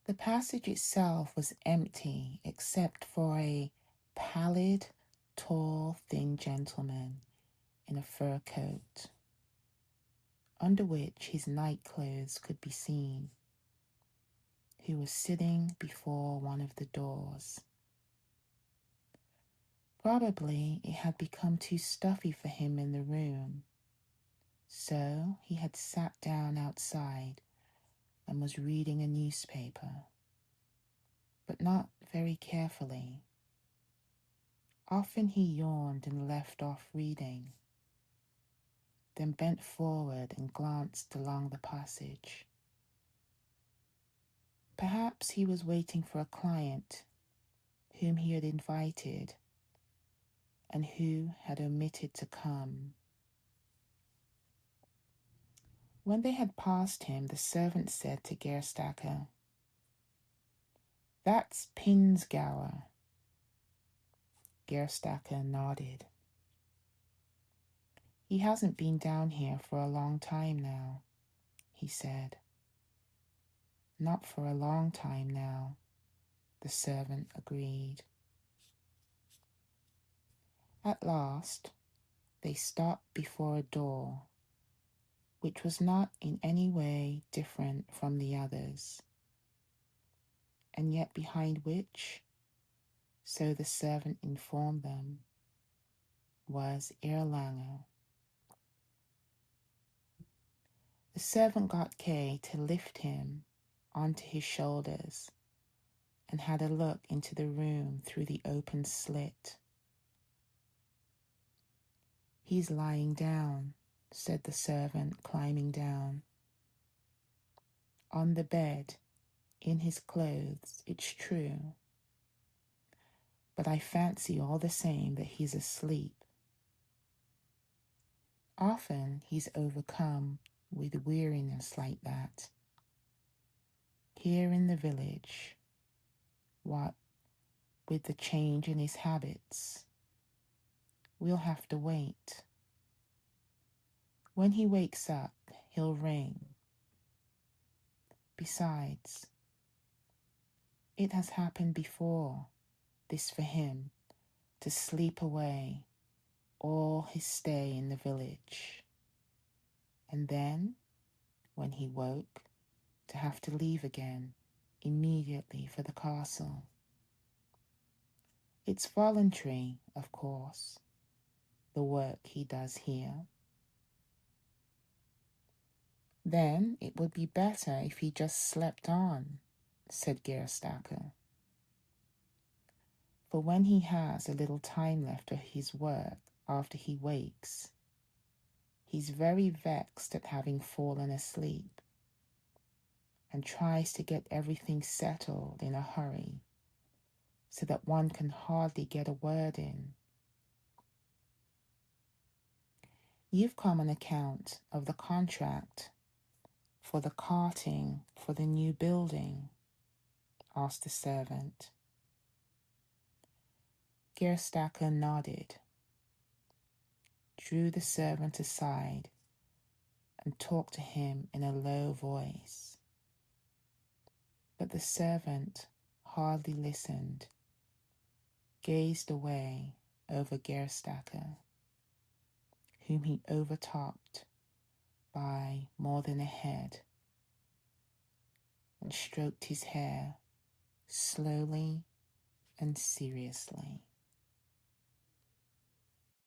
The passage itself was empty except for a pallid, tall, thin gentleman in a fur coat, under which his night clothes could be seen, who was sitting before one of the doors. Probably it had become too stuffy for him in the room, so he had sat down outside and was reading a newspaper, but not very carefully. Often he yawned and left off reading, then bent forward and glanced along the passage. Perhaps he was waiting for a client whom he had invited and who had omitted to come. When they had passed him, the servant said to Gerstacker, "That's Pinsgauer." Gerstacker nodded. "He hasn't been down here for a long time now," he said. "Not for a long time now," the servant agreed. At last, they stopped before a door, which was not in any way different from the others, and yet behind which, so the servant informed them, was Erlanger. The servant got Kay to lift him onto his shoulders and had a look into the room through the open slit. "He's lying down," said the servant, climbing down. "On the bed, in his clothes, it's true. But I fancy all the same that he's asleep. Often he's overcome with weariness like that. Here in the village, what with the change in his habits, we'll have to wait. When he wakes up, he'll ring. Besides, it has happened before, this for him, to sleep away all his stay in the village. And then, when he woke, to have to leave again immediately for the castle. It's voluntary, of course, the work he does here. Then it would be better if he just slept on," said Gerstacker. "For when he has a little time left of his work after he wakes, he's very vexed at having fallen asleep and tries to get everything settled in a hurry so that one can hardly get a word in." "You've come on account of the contract for the carting for the new building?" asked the servant. Gerstacker nodded, drew the servant aside, and talked to him in a low voice. But the servant hardly listened, gazed away over Gerstacker, whom he overtopped by more than a head, and stroked his hair slowly and seriously.